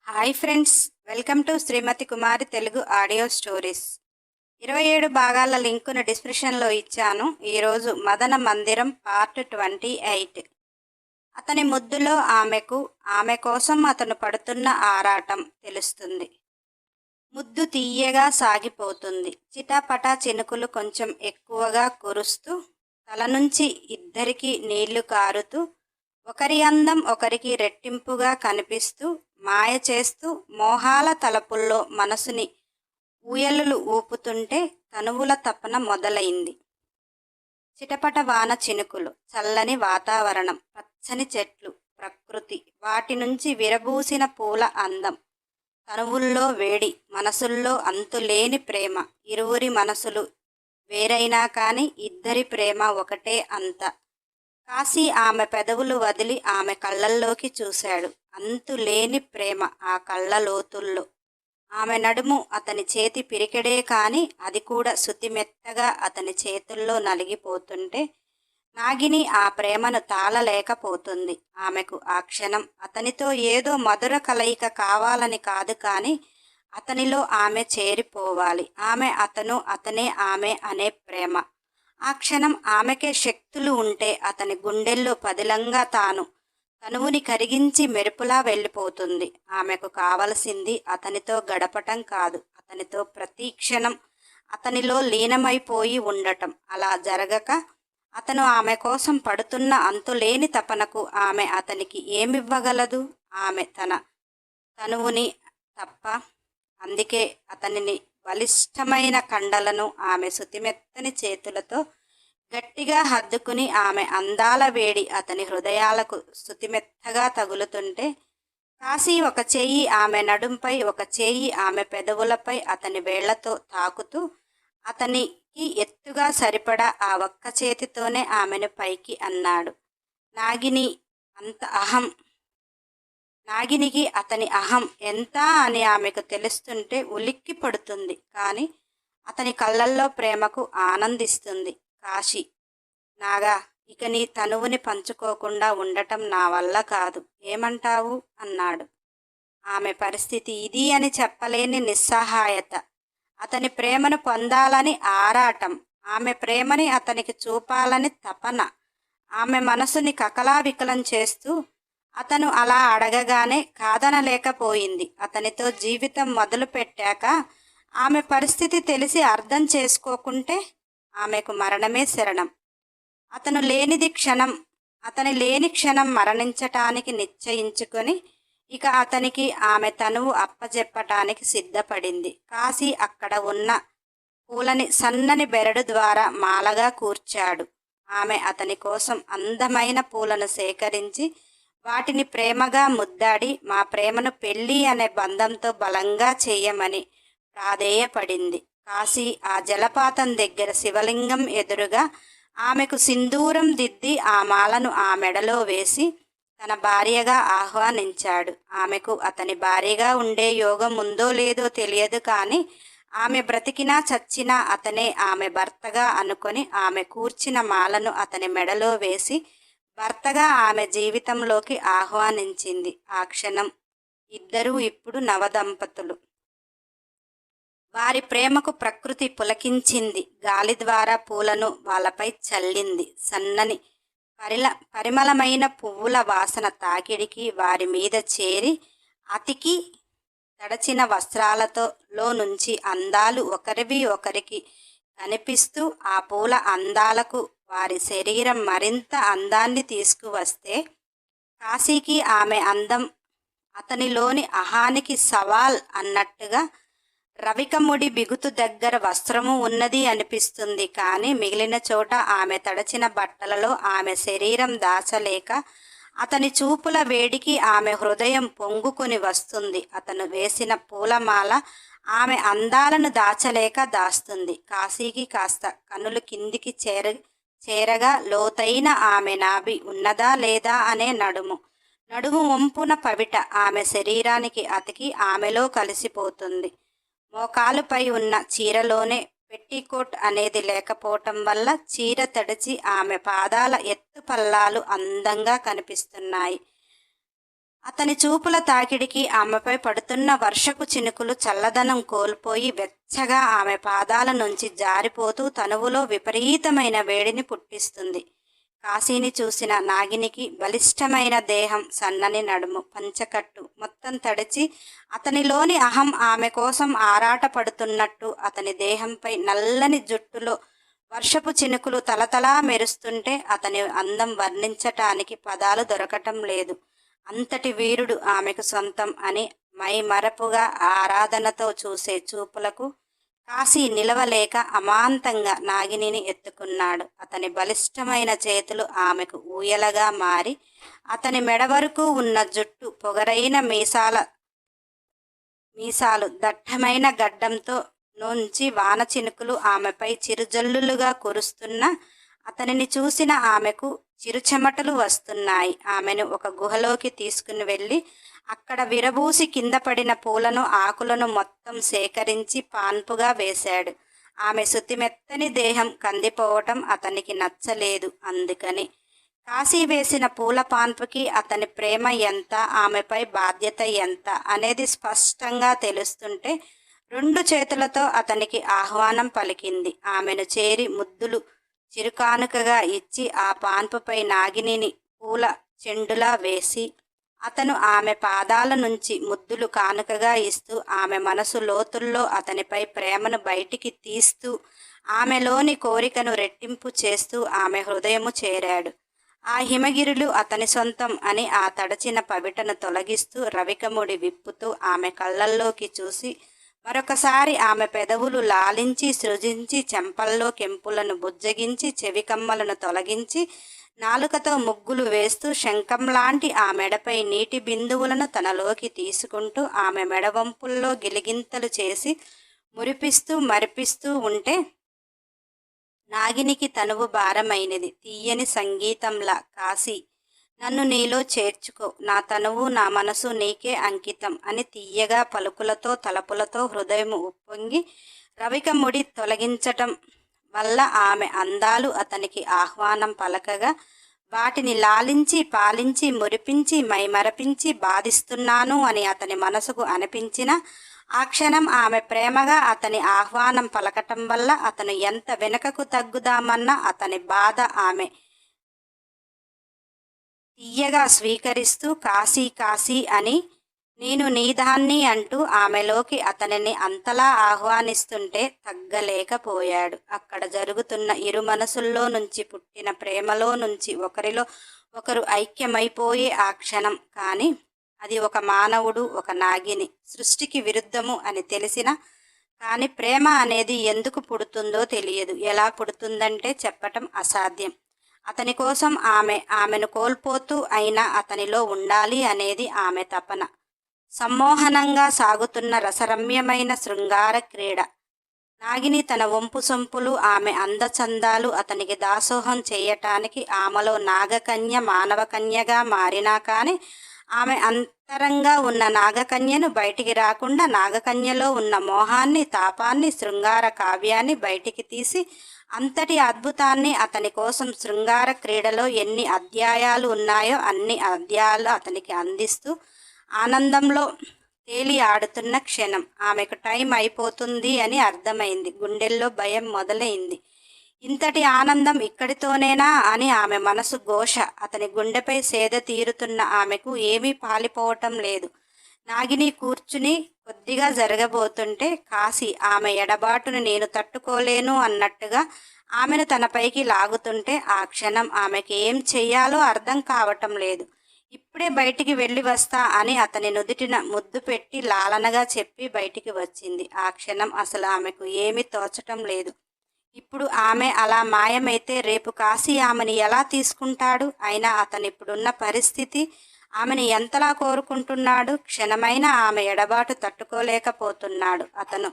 Hi friends, welcome to Shrimati Kumari Telugu audio stories. 27 భాగాల లింకును డిస్క్రిప్షన్లో ఇచ్చాను. ఈరోజు మదన మందిరం పార్ట్ 28. అతని ముద్దులో ఆమె కోసం అతను పడుతున్న ఆరాటం తెలుస్తుంది. ముద్దు తీయగా సాగిపోతుంది. చిటాపటా చినుకులు కొంచెం ఎక్కువగా కురుస్తూ తల నుంచి ఇద్దరికి నీళ్లు కారుతూ ఒకరి అందం ఒకరికి రెట్టింపుగా కనిపిస్తూ మాయ చేస్తూ మోహాల తలపుల్లో మనసుని ఊయలులు ఊపుతుంటే తనువుల తపన మొదలైంది. చిటపట వాన చినుకులు, చల్లని వాతావరణం, పచ్చని చెట్లు, ప్రకృతి, వాటి నుంచి విరబూసిన పూల అందం, తనువుల్లో వేడి, మనసుల్లో అంతులేని ప్రేమ. ఇరువురి మనసులు వేరైనా కానీ ఇద్దరి ప్రేమ ఒకటే అంత. కాశీ ఆమె పెదవులు వదిలి ఆమె కళ్ళల్లోకి చూశాడు. అంతులేని ప్రేమ ఆ కళ్ళ లోతుల్లో. ఆమె నడుము అతని చేతి పిరికెడే కాని అది కూడా శుతిమెత్తగా అతని చేతుల్లో నలిగిపోతుంటే నాగిని ఆ ప్రేమను తాళలేకపోతుంది. ఆమెకు ఆ క్షణం అతనితో ఏదో మధుర కలయిక కావాలని కాదు, కానీ అతనిలో ఆమె చేరిపోవాలి. ఆమె అతను, అతనే ఆమె అనే ప్రేమ. ఆ క్షణం ఆమెకే శక్తులు ఉంటే అతని గుండెల్లో పదిలంగా తనువుని కరిగించి మెరుపులా వెళ్ళిపోతుంది. ఆమెకు కావలసింది అతనితో గడపటం కాదు, అతనితో ప్రతి క్షణం అతనిలో లీనమైపోయి ఉండటం. అలా జరగక అతను ఆమె కోసం పడుతున్న అంతులేని తపనకు ఆమె అతనికి ఏమివ్వగలదు? ఆమె తన తనువుని తప్ప. అందుకే అతనిని బలిష్టమైన కండలను ఆమె శుతిమెత్తని చేతులతో గట్టిగా హద్దుకుని ఆమె అందాల వేడి అతని హృదయాలకు శుతిమెత్తగా తగులుతుంటే కాశీ ఒక చేయి ఆమె నడుంపై, ఒక చేయి ఆమె పెదవులపై అతని వేళ్లతో తాకుతూ అతనికి ఎత్తుగా సరిపడా ఆ ఒక్క చేతితోనే ఆమెను పైకి అన్నాడు. నాగినికి అతని అహం ఎంత అని ఆమెకు తెలుస్తుంటే ఉలిక్కి పడుతుంది. కానీ అతని కళ్ళల్లో ప్రేమకు ఆనందిస్తుంది. కాశీ, నాగా, ఇక నీ తనువుని పంచుకోకుండా ఉండటం నా వల్ల కాదు, ఏమంటావు అన్నాడు. ఆమె పరిస్థితి ఇది అని చెప్పలేని నిస్సహాయత, అతని ప్రేమను పొందాలని ఆరాటం, ఆమె ప్రేమని అతనికి చూపాలని తపన ఆమె మనసుని కకలావికలం చేస్తూ అతను అలా అడగగానే కాదనలేకపోయింది. అతనితో జీవితం మొదలు పెట్టాక ఆమె పరిస్థితి తెలిసి అర్థం చేసుకోకుంటే ఆమెకు మరణమే శరణం. అతని లేని క్షణం మరణించటానికి నిశ్చయించుకొని ఇక అతనికి ఆమె తనువు అప్పజెప్పటానికి సిద్ధపడింది. కాశీ అక్కడ ఉన్న పూలని సన్నని బెరడు ద్వారా మాలగా కూర్చాడు. ఆమె అతని కోసం అందమైన పూలను సేకరించి వాటిని ప్రేమగా ముద్దాడి మా ప్రేమను పెళ్ళి అనే బంధంతో బలంగా చేయమని ప్రాధేయపడింది. కాశీ ఆ జలపాతం దగ్గర శివలింగం ఎదురుగా ఆమెకు సింధూరం దిద్ది ఆ మాలను ఆ మెడలో వేసి తన భార్యగా ఆహ్వానించాడు. ఆమెకు అతని భార్యగా ఉండే యోగం ఉందో లేదో తెలియదు, కానీ ఆమె బ్రతికినా చచ్చినా అతనే ఆమె భర్తగా అనుకొని ఆమె కూర్చిన మాలను అతని మెడలో వేసి భర్తగా ఆమె జీవితంలోకి ఆహ్వానించింది. ఆ క్షణం ఇద్దరూ ఇప్పుడు నవదంపతులు. వారి ప్రేమకు ప్రకృతి పులకించింది. గాలి ద్వారా పూలను వాళ్ళపై చల్లింది. సన్నని పరిమళమైన పువ్వుల వాసన తాకిడికి వారి మీద చేరి అతికి తడచిన వస్త్రాలతో నుంచి అందాలు ఒకరివి ఒకరికి కనిపిస్తూ ఆ పూల అందాలకు వారి శరీరం మరింత అందాన్ని తీసుకువస్తే కాశీకి ఆమె అందం అతనిలోని అహానికి సవాల్ అన్నట్టుగా రవికముడి బిగుతు దగ్గర వస్త్రము ఉన్నది అనిపిస్తుంది. కానీ మిగిలిన చోట ఆమె తడచిన బట్టలలో ఆమె శరీరం దాచలేక అతని చూపుల వేడికి ఆమె హృదయం పొంగుకొని వస్తుంది. అతను వేసిన పూలమాల ఆమె అందాలను దాచలేక దాస్తుంది. కాశీకి కాస్త కనులు కిందికి చేరగా లోతైన ఆమె నాభి ఉన్నదా లేదా అనే నడుము వంపున పవిట ఆమె శరీరానికి అతికి ఆమెలో కలిసిపోతుంది. మోకాలుపై ఉన్న చీరలోనే పెట్టికోట్ అనేది లేకపోవటం వల్ల చీర తడిచి ఆమె పాదాల ఎత్తు పల్లాలు అందంగా కనిపిస్తున్నాయి. అతని చూపుల తాకిడికి ఆమెపై పడుతున్న వర్షపు చినుకులు చల్లదనం కోల్పోయి వెచ్చగా ఆమె పాదాల నుంచి జారిపోతూ తనువులో విపరీతమైన వేడిని పుట్టిస్తుంది. కాశీని చూసిన నాగినికి బలిష్టమైన దేహం, సన్నని నడుము, పంచకట్టు మొత్తం తడిచి అతనిలోని అహం ఆమె కోసం ఆరాట పడుతున్నట్టు, అతని దేహంపై నల్లని జుట్టులో వర్షపు చినుకులు తలతలా మెరుస్తుంటే అతని అందం వర్ణించటానికి పదాలు దొరకటం లేదు. అంతటి వీరుడు ఆమెకు సొంతం అని మైమరపుగా ఆరాధనతో చూసే చూపులకు కాశీ నిలవలేక అమాంతంగా నాగినిని ఎత్తుకున్నాడు. అతని బలిష్టమైన చేతులు ఆమెకు ఊయలగా మారి అతని మెడ వరకు ఉన్న జుట్టు, పొగరైన మీసాలు దట్టమైన గడ్డంతో నుంచి వాన చినుకులు ఆమెపై చిరుజల్లులుగా కురుస్తున్న అతనిని చూసిన ఆమెకు చిరుచెమటలు వస్తున్నాయి. ఆమెను ఒక గుహలోకి తీసుకుని వెళ్ళి అక్కడ విరబూసి కింద పడిన పూలను, ఆకులను మొత్తం సేకరించి పాన్పుగా వేశాడు. ఆమె శుతిమెత్తని దేహం కందిపోవటం అతనికి నచ్చలేదు. అందుకని కాశీ వేసిన పూల పాన్పుకి అతని ప్రేమ ఎంత, ఆమెపై బాధ్యత ఎంత అనేది స్పష్టంగా తెలుస్తుంటే 2 చేతులతో అతనికి ఆహ్వానం పలికింది. ఆమెను చేరి ముద్దులు చిరుకానుకగా ఇచ్చి ఆ పాన్పుపై నాగినిని పూల చెండులా వేసి అతను ఆమె పాదాల నుంచి ముద్దులు కానుకగా ఇస్తూ ఆమె మనసు లోతుల్లో అతనిపై ప్రేమను బయటికి తీస్తూ ఆమెలోని కోరికను రెట్టింపు చేస్తూ ఆమె హృదయము చేరాడు. ఆ హిమగిరులు అతని సొంతం అని ఆ తడచిన పవిటను తొలగిస్తూ రవికముడి విప్పుతూ ఆమె కళ్ళల్లోకి చూసి మరొకసారి ఆమె పెదవులు లాలించి సృజించి చెంపల్లో కెంపులను బుజ్జగించి చెవికమ్మలను తొలగించి నాలుకతో ముగ్గులు వేస్తూ శంఖంలాంటి ఆ మెడపై నీటి బిందువులను తనలోకి తీసుకుంటూ ఆమె మెడవంపుల్లో గిలిగింతలు చేసి మురిపిస్తూ మరిపిస్తూ ఉంటే నాగినికి తనువు భారమైనది. తీయని సంగీతంలా, కాశీ నన్ను నీలో చేర్చుకో, నా తనువు నా మనసు నీకే అంకితం అని తీయగా పలుకులతో తలపులతో హృదయము ఉప్పొంగి రవిక ముడి తొలగించటం వల్ల ఆమె అందాలు అతనికి ఆహ్వానం పలకగా వాటిని లాలించి పాలించి మురిపించి మైమరపించి బాధిస్తున్నాను అని అతని మనసుకు అనిపించిన ఆ క్షణం ఆమె ప్రేమగా అతని ఆహ్వానం పలకటం వల్ల అతను ఎంత వెనుకకు తగ్గుదామన్నా అతని బాధ ఆమె తీయగా స్వీకరిస్తూ కాశీ కాశీ అని నేను నీదాన్ని అంటూ ఆమెలోకి అతనిని అంతలా ఆహ్వానిస్తుంటే తగ్గలేకపోయాడు. అక్కడ జరుగుతున్న ఇరు మనసుల్లో నుంచి పుట్టిన ప్రేమలో నుంచి ఒకరిలో ఒకరు ఐక్యమైపోయే ఆ క్షణం. కానీ అది ఒక మానవుడు, ఒక నాగిని సృష్టికి విరుద్ధము అని తెలిసిన కానీ ప్రేమ అనేది ఎందుకు పుడుతుందో తెలియదు. ఎలా పుడుతుందంటే చెప్పటం అసాధ్యం. అతని కోసం ఆమెను కోల్పోతూ అయినా అతనిలో ఉండాలి అనేది ఆమె తపన. సమ్మోహనంగా సాగుతున్న రసరమ్యమైన శృంగార క్రీడ. నాగిని తన వంపు సొంపులు, ఆమె అందచందాలు అతనికి దాసోహం చేయటానికి ఆమెలో నాగకన్య మానవకన్యగా మారినా కానీ ఆమె అంతరంగా ఉన్న నాగకన్యను బయటికి రాకుండా నాగకన్యలో ఉన్న మోహాన్ని, తాపాన్ని, శృంగార కావ్యాన్ని బయటికి తీసి అంతటి అద్భుతాన్ని అతని కోసం శృంగార క్రీడలో ఎన్ని అధ్యాయాలు ఉన్నాయో అన్ని అధ్యాయాలు అతనికి అందిస్తూ ఆనందంలో తేలి ఆడుతున్న క్షణం. ఆమెకు టైం అయిపోతుంది అని అర్థమైంది. గుండెల్లో భయం మొదలైంది. ఇంతటి ఆనందం ఇక్కడితోనేనా అని ఆమె మనసు ఘోష. అతని గుండెపై సేద తీరుతున్న ఆమెకు ఏమీ పాలిపోవటం లేదు. నాగిని కూర్చుని కొద్దిగా జరగబోతుంటే కాశీ ఆమె ఎడబాటును నేను తట్టుకోలేను అన్నట్టుగా ఆమెను తనపైకి లాగుతుంటే ఆ క్షణం ఆమెకి ఏం చెయ్యాలో అర్థం కావటం లేదు. ఇప్పుడే బయటికి వెళ్ళి వస్తా అని అతని నుదుటిన ముద్దు పెట్టి లాలనగా చెప్పి బయటికి వచ్చింది. ఆ క్షణం అసలు ఆమెకు ఏమీ తోచటం లేదు. ఇప్పుడు ఆమె అలా మాయమైతే రేపు కాశీ ఆమెను ఎలా తీసుకుంటాడు? అయినా అతను ఇప్పుడున్న పరిస్థితి ఆమెను ఎంతలా కోరుకుంటున్నాడు? క్షణమైన ఆమె ఎడబాటు తట్టుకోలేకపోతున్నాడు. అతను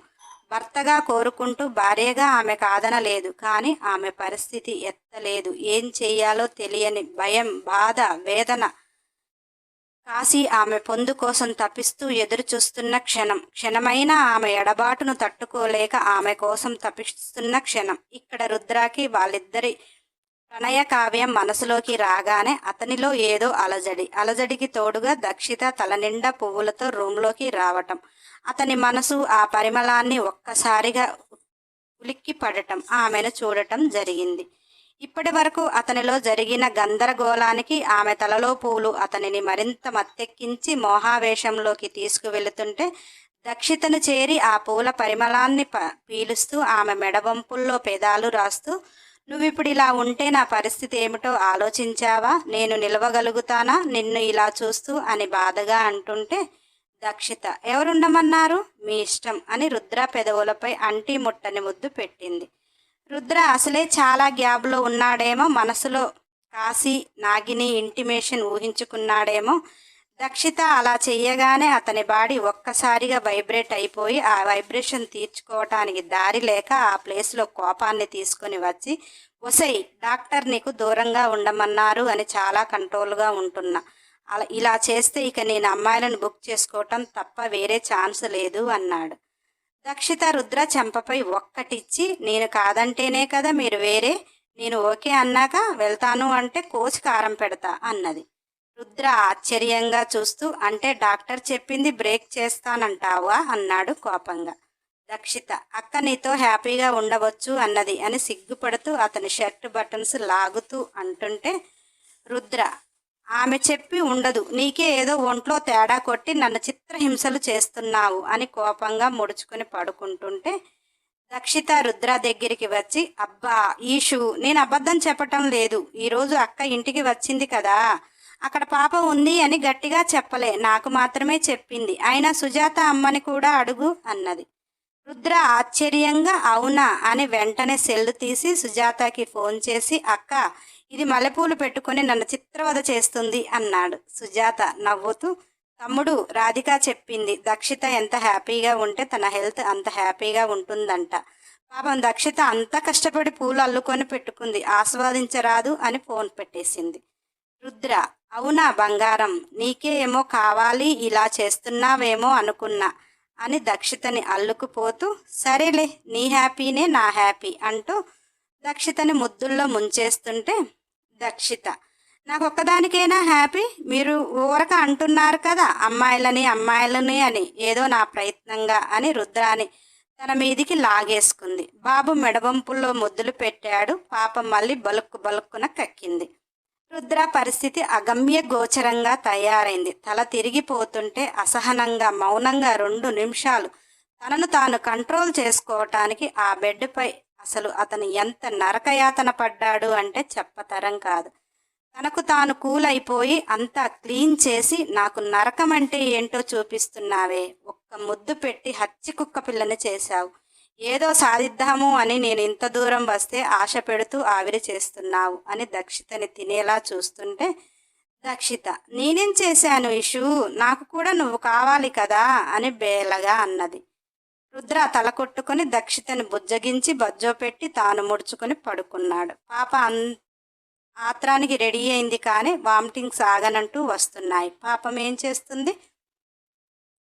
భర్తగా కోరుకుంటూ భార్యగా ఆమె కాదనలేదు. కానీ ఆమె పరిస్థితి ఎత్తలేదు. ఏం చెయ్యాలో తెలియని భయం, బాధ, వేదన. కాశీ ఆమె పొందు కోసం తపిస్తూ ఎదురు చూస్తున్న క్షణమైన ఆమె ఎడబాటును తట్టుకోలేక ఆమె కోసం తపిస్తున్న క్షణం. ఇక్కడ రుద్రాకి వాళ్ళిద్దరి ప్రణయ కావ్యం మనసులోకి రాగానే అతనిలో ఏదో అలజడికి తోడుగా దక్షిత తలనిండా పువ్వులతో రూంలోకి రావటం, అతని మనసు ఆ పరిమళాన్ని ఒక్కసారిగా ఉలిక్కి పడటం, ఆమెను చూడటం జరిగింది. ఇప్పటి వరకు అతనిలో జరిగిన గందరగోళానికి ఆమె తలలో పూలు అతనిని మరింత మత్తెక్కించి మోహావేశంలోకి తీసుకువెళుతుంటే దక్షితను చేరి ఆ పూల పరిమళాన్ని పీలుస్తూ ఆమె మెడవంపుల్లో పెదాలు రాస్తూ, నువ్విప్పుడు ఇలా ఉంటే నా పరిస్థితి ఏమిటో ఆలోచించావా? నేను నిలవగలుగుతానా నిన్ను ఇలా చూస్తూ అని బాధగా అంటుంటే దక్షిత, ఎవరుండమన్నారు? మీ ఇష్టం అని రుద్ర పెదవులపై అంటీ ముట్టని ముద్దు పెట్టింది. రుద్ర అసలే చాలా గ్యాబ్లో ఉన్నాడేమో, మనసులో కాశీ నాగిని ఇంటిమేషన్ ఊహించుకున్నాడేమో. దక్షిత అలా చెయ్యగానే అతని బాడీ ఒక్కసారిగా వైబ్రేట్ అయిపోయి ఆ వైబ్రేషన్ తీర్చుకోవటానికి దారి లేక ఆ ప్లేస్లో కోపాన్ని తీసుకుని వచ్చి, ఒసై డాక్టర్ నీకు దూరంగా ఉండమన్నారు అని చాలా కంట్రోల్గా ఉంటున్నా, అలా ఇలా చేస్తే ఇక నేను అమ్మాయిలను బుక్ చేసుకోవటం తప్ప వేరే ఛాన్స్ లేదు అన్నాడు. దక్షిత రుద్ర చెంపపై ఒక్కటిచ్చి, నేను కాదంటేనే కదా మీరు వేరే, నేను ఓకే అన్నాక వెళ్తాను అంటే కోసి కారం పెడతా అన్నది. రుద్ర ఆశ్చర్యంగా చూస్తూ, అంటే డాక్టర్ చెప్పింది బ్రేక్ చేస్తానంటావా అన్నాడు కోపంగా. దక్షిత, అక్క నీతో హ్యాపీగా ఉండవచ్చు అన్నది అని సిగ్గుపడుతూ అతని షర్ట్ బటన్స్ లాగుతూ అంటుంటే రుద్ర, ఆమె చెప్పి ఉండదు, నీకే ఏదో ఒంట్లో తేడా కొట్టి నన్ను చిత్రహింసలు చేస్తున్నావు అని కోపంగా ముడుచుకుని పడుకుంటుంటే దక్షిత రుద్ర దగ్గరికి వచ్చి, అబ్బా ఈషు, నేను అబద్ధం చెప్పటం లేదు, ఈరోజు అక్క ఇంటికి వచ్చింది కదా, అక్కడ పాప ఉంది అని గట్టిగా చెప్పలే, నాకు మాత్రమే చెప్పింది, అయినా సుజాత అమ్మని కూడా అడుగు అన్నది. రుద్ర ఆశ్చర్యంగా అవునా అని వెంటనే సెల్లు తీసి సుజాతకి ఫోన్ చేసి, అక్క ఇది మల్లెపూలు పెట్టుకుని నన్ను చిత్రవద చేస్తుంది అన్నాడు. సుజాత నవ్వుతూ, తమ్ముడు రాధిక చెప్పింది, దక్షిత ఎంత హ్యాపీగా ఉంటే తన హెల్త్ అంత హ్యాపీగా ఉంటుందంట, పాపం దక్షిత అంత కష్టపడి పూలు అల్లుకొని పెట్టుకుంది, ఆస్వాదించరాదు అని ఫోన్ పెట్టేసింది. రుద్ర, అవునా బంగారం, నీకే ఏమో కావాలి ఇలా చేస్తున్నావేమో అనుకున్నా అని దక్షితని అల్లుకుపోతూ, సరేలే నీ హ్యాపీనే నా హ్యాపీ అంటూ దక్షితని ముద్దుల్లో ముంచేస్తుంటే దక్షిత, నాకొక్కదానికైనా హ్యాపీ, మీరు ఊరక అంటున్నారు కదా అమ్మాయిలని అని, ఏదో నా ప్రయత్నంగా అని రుద్రాని తన మీదికి లాగేసుకుంది. బాబు మెడవంపుల్లో ముద్దులు పెట్టాడు. పాప మళ్ళీ బలుక్కున కక్కింది. రుద్ర పరిస్థితి అగమ్య గోచరంగా తయారైంది. తల తిరిగిపోతుంటే అసహనంగా మౌనంగా 2 నిమిషాలు తనను తాను కంట్రోల్ చేసుకోవటానికి ఆ బెడ్పై అసలు అతను ఎంత నరకయాతన పడ్డాడు అంటే చెప్పతరం కాదు. తనకు తాను కూల్ అయిపోయి అంతా క్లీన్ చేసి, నాకు నరకం అంటే ఏంటో చూపిస్తున్నావే, ఒక్క ముద్దు పెట్టి హచ్చి కుక్క పిల్లని చేశావు, ఏదో సాధిద్దాము అని నేను ఇంత దూరం వస్తే ఆశ పెడుతూ ఆవిరి చేస్తున్నావు అని దక్షితని తినేలా చూస్తుంటే దక్షిత, నేనేం చేశాను ఇషు, నాకు కూడా నువ్వు కావాలి కదా అని బేలగా అన్నది. రుద్ర తల కొట్టుకుని దక్షితని బుజ్జగించి బజ్జోపెట్టి తాను ముడుచుకొని పడుకున్నాడు. పాప ఆత్రానికి రెడీ అయింది కానీ వామిటింగ్స్ ఆగనంటూ వస్తున్నాయి. పాపం ఏం చేస్తుంది?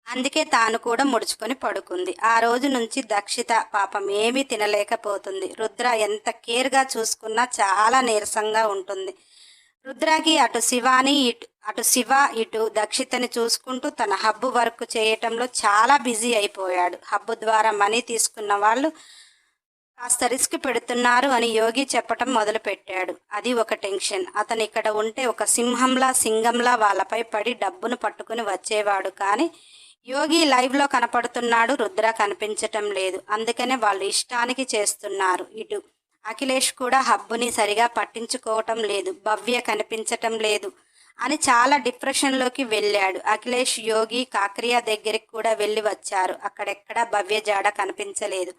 అందుకే తాను కూడా ముడుచుకొని పడుకుంది. ఆ రోజు నుంచి దక్షిత పాపం ఏమీ తినలేకపోతుంది. రుద్ర ఎంత కేర్గా చూసుకున్నా చాలా నీరసంగా ఉంటుంది. రుద్రకి అటు శివ ఇటు దక్షితని చూసుకుంటూ తన హబ్బు వర్క్ చేయటంలో చాలా బిజీ అయిపోయాడు. హబ్బు ద్వారా మనీ తీసుకున్న వాళ్ళు కాస్త రిస్క్ పెడుతున్నారు అని యోగి చెప్పటం మొదలుపెట్టాడు. అది ఒక టెన్షన్. అతను ఇక్కడ ఉంటే ఒక సింగంలా వాళ్ళపై పడి డబ్బును పట్టుకుని వచ్చేవాడు. కానీ యోగి లైవ్లో కనపడుతున్నాడు, రుద్ర కనిపించటం లేదు. అందుకనే వాళ్ళు ఇష్టానికి చేస్తున్నారు. ఇటు అఖిలేష్ కూడా హబ్బుని సరిగా పట్టించుకోవటం లేదు, భవ్య కనిపించటం లేదు అని చాలా డిప్రెషన్లోకి వెళ్ళాడు. అఖిలేష్ యోగి కాకరియా దగ్గరికి కూడా వెళ్ళి వచ్చారు. అక్కడెక్కడా భవ్య జాడ కనిపించలేదు.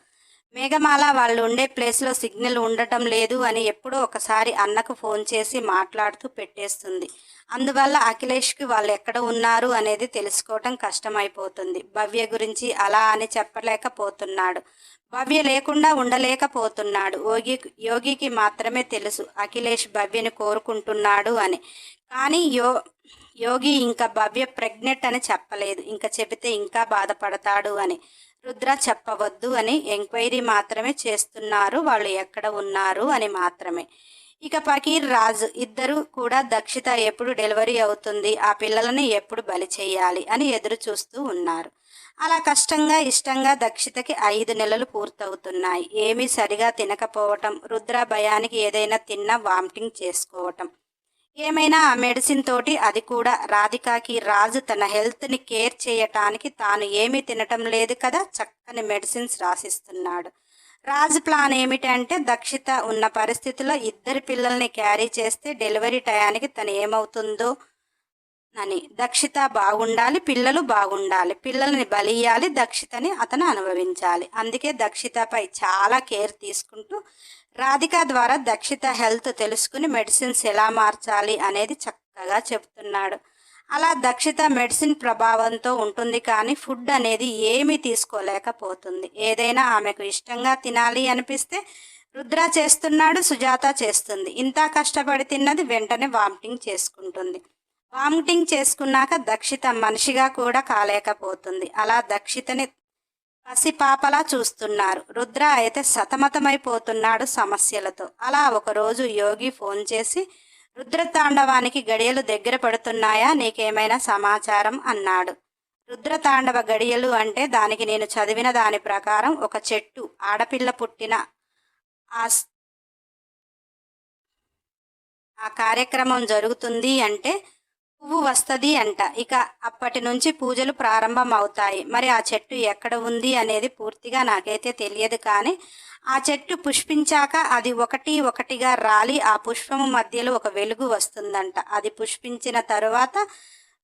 మేఘమాల వాళ్ళు ఉండే ప్లేస్లో సిగ్నల్ ఉండటం లేదు అని ఎప్పుడో ఒకసారి అన్నకు ఫోన్ చేసి మాట్లాడుతూ పెట్టేస్తుంది. అందువల్ల అఖిలేష్కి వాళ్ళు ఎక్కడ ఉన్నారు అనేది తెలుసుకోవటం కష్టమైపోతుంది. భవ్య గురించి అలా అని చెప్పలేకపోతున్నాడు. భవ్య లేకుండా ఉండలేకపోతున్నాడు. యోగికి మాత్రమే తెలుసు అఖిలేష్ భవ్యని కోరుకుంటున్నాడు అని. కానీ యోగి ఇంకా భవ్య ప్రెగ్నెంట్ అని చెప్పలేదు. ఇంకా చెబితే ఇంకా బాధపడతాడు అని. రుద్ర చెప్పవద్దు అని ఎంక్వైరీ మాత్రమే చేస్తున్నారు, వాళ్ళు ఎక్కడ ఉన్నారు అని మాత్రమే. ఇక ఫకీర్ రాజు ఇద్దరు కూడా దక్షిత ఎప్పుడు డెలివరీ అవుతుంది, ఆ పిల్లలని ఎప్పుడు బలి చేయాలి అని ఎదురు చూస్తూ ఉన్నారు. అలా కష్టంగా ఇష్టంగా దక్షితకి 5 నెలలు పూర్తవుతున్నాయి. ఏమీ సరిగా తినకపోవటం, రుద్ర భయానికి ఏదైనా తిన్నా వామిటింగ్ చేసుకోవటం. ఏమైనా ఆ మెడిసిన్ తోటి అది కూడా రాధికాకి రాజు తన హెల్త్ని కేర్ చేయటానికి తాను ఏమీ తినటం లేదు కదా, చక్కని మెడిసిన్స్ రాసిస్తున్నాడు. రాజు ప్లాన్ ఏమిటంటే దక్షిత ఉన్న పరిస్థితిలో 2 పిల్లల్ని క్యారీ చేస్తే డెలివరీ టయానికి తను ఏమవుతుందో అని. దక్షిత బాగుండాలి, పిల్లలు బాగుండాలి, పిల్లల్ని బలియాలి, దక్షితని అతను అనుభవించాలి. అందుకే దక్షితపై చాలా కేర్ తీసుకుంటూ రాధిక ద్వారా దక్షిత హెల్త్ తెలుసుకుని మెడిసిన్స్ ఎలా మార్చాలి అనేది చక్కగా చెప్తున్నాడు. అలా దక్షిత మెడిసిన్ ప్రభావంతో ఉంటుంది, కానీ ఫుడ్ అనేది ఏమీ తీసుకోలేకపోతుంది. ఏదైనా ఆమెకు ఇష్టంగా తినాలి అనిపిస్తే రుద్ర చేస్తున్నాడు, సుజాత చేస్తుంది. ఇంత కష్టపడి తిన్నది వెంటనే వామిటింగ్ చేసుకుంటుంది. వామిటింగ్ చేసుకున్నాక దక్షిత మనిషిగా కూడా కాలేకపోతుంది. అలా దక్షితని పసిపాపలా చూస్తున్నారు. రుద్ర అయితే సతమతమైపోతున్నాడు సమస్యలతో. అలా ఒకరోజు యోగి ఫోన్ చేసి, రుద్రతాండవానికి గడియలు దగ్గర పడుతున్నాయా, నీకేమైనా సమాచారం అన్నాడు. రుద్రతాండవ గడియలు అంటే దానికి నేను చదివిన దాని ప్రకారం ఒక చెట్టు ఆడపిల్ల పుట్టిన ఆ కార్యక్రమం జరుగుతుంది అంటే పువ్వు వస్తుంది అంట. ఇక అప్పటి నుంచి పూజలు ప్రారంభం అవుతాయి. మరి ఆ చెట్టు ఎక్కడ ఉంది అనేది పూర్తిగా నాకైతే తెలియదు, కానీ ఆ చెట్టు పుష్పించాక అది ఒకటి ఒకటిగా రాలి ఆ పుష్పము మధ్యలో ఒక వెలుగు వస్తుందంట. అది పుష్పించిన తరువాత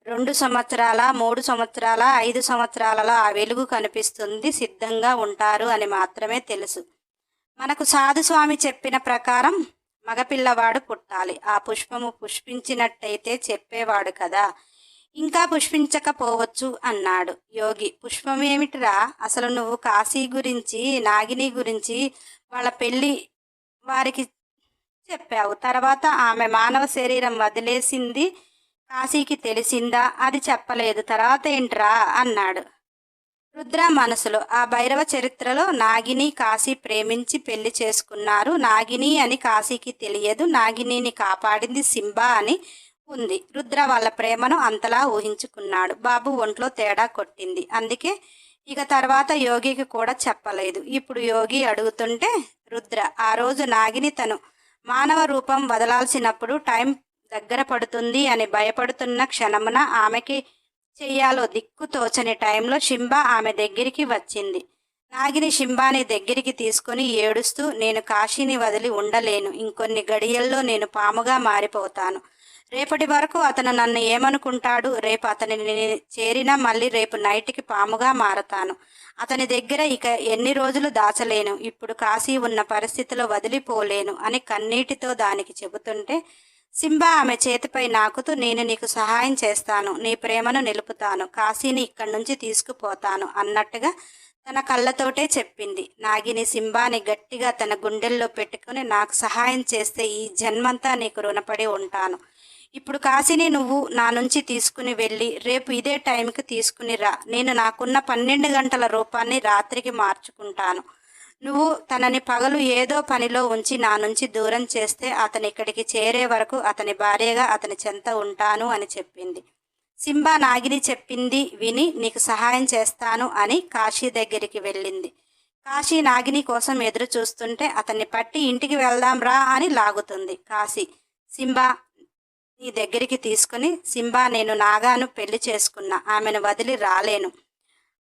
2 సంవత్సరాల 3 సంవత్సరాల 5 సంవత్సరాలలో ఆ వెలుగు కనిపిస్తుంది, సిద్ధంగా ఉంటారు అని మాత్రమే తెలుసు. మనకు సాధుస్వామి చెప్పిన ప్రకారం మగపిల్లవాడు పుట్టాలి. ఆ పుష్పము పుష్పించినట్టయితే చెప్పేవాడు కదా, ఇంకా పుష్పించకపోవచ్చు అన్నాడు యోగి. పుష్పమేమిటిరా, అసలు నువ్వు కాశీ గురించి నాగిని గురించి వాళ్ళ పెళ్ళి వారికి చెప్పావు, తర్వాత ఆమె మానవ శరీరం వదిలేసింది కాశీకి తెలిసిందా, అది చెప్పలేదు, తర్వాత ఏంట్రా అన్నాడు. రుద్ర మనసులో ఆ భైరవ చరిత్రలో నాగిని కాశీ ప్రేమించి పెళ్లి చేసుకున్నారు, నాగిని అని కాశీకి తెలియదు, నాగినిని కాపాడింది సింబా అని ఉంది. రుద్ర వాళ్ళ ప్రేమను అంతలా ఊహించుకున్నాడు. బాబు ఒంట్లో తేడా కొట్టింది, అందుకే ఇక తర్వాత యోగికి కూడా చెప్పలేదు. ఇప్పుడు యోగి అడుగుతుంటే రుద్ర ఆ రోజు నాగిని తను మానవ రూపం వదలాల్సినప్పుడు టైం దగ్గర పడుతుంది అని భయపడుతున్న క్షణమున ఆమెకి చెయ్యాలో దిక్కు తోచని టైంలో శింబా ఆమె దగ్గరికి వచ్చింది. నాగిని శింబాని దగ్గరికి తీసుకుని ఏడుస్తూ, నేను కాశీని వదిలి ఉండలేను, ఇంకొన్ని గడియల్లో నేను పాముగా మారిపోతాను, రేపటి వరకు అతను నన్ను ఏమనుకుంటాడు, రేపు అతనిని చేరినా మళ్ళీ రేపు నైట్కి పాముగా మారతాను, అతని దగ్గర ఇక ఎన్ని రోజులు దాచలేను, ఇప్పుడు కాశీ ఉన్న పరిస్థితిలో వదిలిపోలేను అని కన్నీటితో దానికి చెబుతుంటే సింబా ఆమె చేతిపై నాకుతూ, నేను నీకు సహాయం చేస్తాను, నీ ప్రేమను నిలుపుతాను, కాశీని ఇక్కడి నుంచి తీసుకుపోతాను అన్నట్టుగా తన కళ్ళతోటే చెప్పింది. నాగిని సింబాని గట్టిగా తన గుండెల్లో పెట్టుకుని, నాకు సహాయం చేస్తే ఈ జన్మంతా నీకు రుణపడి ఉంటాను, ఇప్పుడు కాశీని నువ్వు నా నుంచి తీసుకుని వెళ్ళి రేపు ఇదే టైంకి తీసుకుని రా, నేను నాకున్న 12 గంటల రూపాన్ని రాత్రికి మార్చుకుంటాను, నువ్వు తనని పగలు ఏదో పనిలో ఉంచి నా నుంచి దూరం చేస్తే అతని ఇక్కడికి చేరే వరకు అతని భార్యగా అతని చెంత ఉంటాను అని చెప్పింది. సింబా నాగిని చెప్పింది విని నీకు సహాయం చేస్తాను అని కాశీ దగ్గరికి వెళ్ళింది. కాశీ నాగిని కోసం ఎదురు చూస్తుంటే అతన్ని పట్టి ఇంటికి వెళ్దాం రా అని లాగుతుంది. కాశీ సింబా నీ దగ్గరికి తీసుకుని, సింబా నేను నాగాను పెళ్లి చేసుకున్నా, ఆమెను వదిలి రాలేను,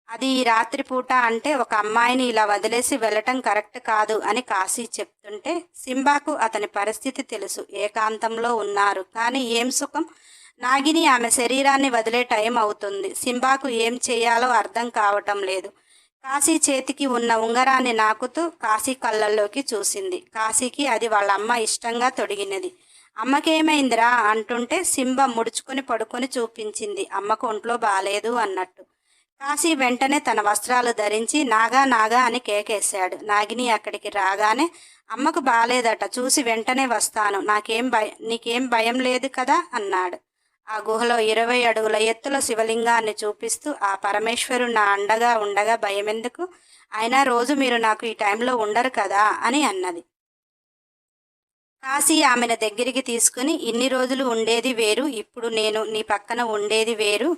అది ఈ రాత్రిపూట అంటే ఒక అమ్మాయిని ఇలా వదిలేసి వెళ్ళటం కరెక్ట్ కాదు అని కాశీ చెప్తుంటే సింబాకు అతని పరిస్థితి తెలుసు, ఏకాంతంలో ఉన్నారు, కానీ ఏం సుఖం, నాగిని ఆమె శరీరాన్ని వదిలే టైం అవుతుంది, సింబాకు ఏం చేయాలో అర్థం కావటం లేదు. కాశీ చేతికి ఉన్న ఉంగరాన్ని నాకుతూ కాశీ కళ్ళల్లోకి చూసింది. కాశీకి అది వాళ్ళ అమ్మ ఇష్టంగా తొడిగినది. అమ్మకేమైందిరా అంటుంటే సింబా ముడుచుకొని పడుకొని చూపించింది, అమ్మకు ఒంట్లో బాలేదు అన్నట్టు. కాశీ వెంటనే తన వస్త్రాలు ధరించి నాగా నాగా అని కేకేశాడు. నాగిని అక్కడికి రాగానే అమ్మకు బాలేదట, చూసి వెంటనే వస్తాను, నీకేం భయం లేదు కదా అన్నాడు. ఆ గుహలో 20 అడుగుల ఎత్తుల శివలింగాన్ని చూపిస్తూ, ఆ పరమేశ్వరుడు నా అండగా ఉండగా భయమెందుకు, అయినా రోజు మీరు నాకు ఈ టైంలో ఉండరు కదా అని అన్నది. కాశీ ఆమెను దగ్గరికి తీసుకుని, ఇన్ని రోజులు ఉండేది వేరు, ఇప్పుడు నేను నీ పక్కన ఉండేది వేరు.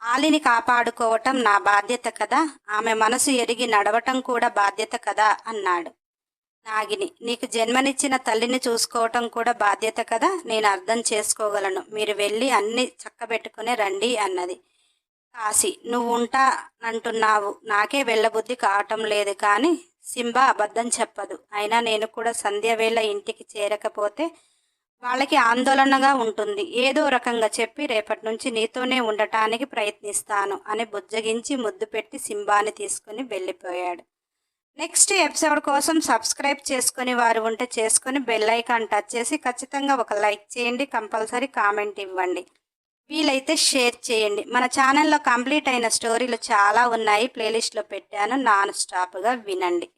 ఆలిని కాపాడుకోవటం నా బాధ్యత కదా, ఆమె మనసు ఎరిగి నడవటం కూడా బాధ్యత కదా అన్నాడు. నాగిని, నీకు జన్మనిచ్చిన తల్లిని చూసుకోవటం కూడా బాధ్యత కదా, నేను అర్థం చేసుకోగలను. మీరు వెళ్ళి అన్నీ చక్కబెట్టుకుని రండి అన్నది. కాశీ, నువ్వు ఉంటానంటున్నావు, నాకే వెళ్ళబుద్ధి కావటం లేదు. కానీ సింబా అబద్ధం చెప్పదు. అయినా నేను కూడా సంధ్యవేళ ఇంటికి చేరకపోతే వాళ్ళకి ఆందోళనగా ఉంటుంది. ఏదో రకంగా చెప్పి రేపటి నుంచి నీతోనే ఉండటానికి ప్రయత్నిస్తాను అని బుజ్జగించి ముద్దు పెట్టి సింబాని తీసుకుని వెళ్ళిపోయాడు. నెక్స్ట్ ఎపిసోడ్ కోసం సబ్స్క్రైబ్ చేసుకుని వారు ఉంటే చేసుకుని బెల్ ఐకాన్ టచ్ చేసి ఖచ్చితంగా ఒక లైక్ చేయండి. కంపల్సరీ కామెంట్ ఇవ్వండి. వీలైతే షేర్ చేయండి. మన ఛానల్లో కంప్లీట్ అయిన స్టోరీలు చాలా ఉన్నాయి, ప్లేలిస్ట్లో పెట్టాను, నాన్ స్టాప్గా వినండి.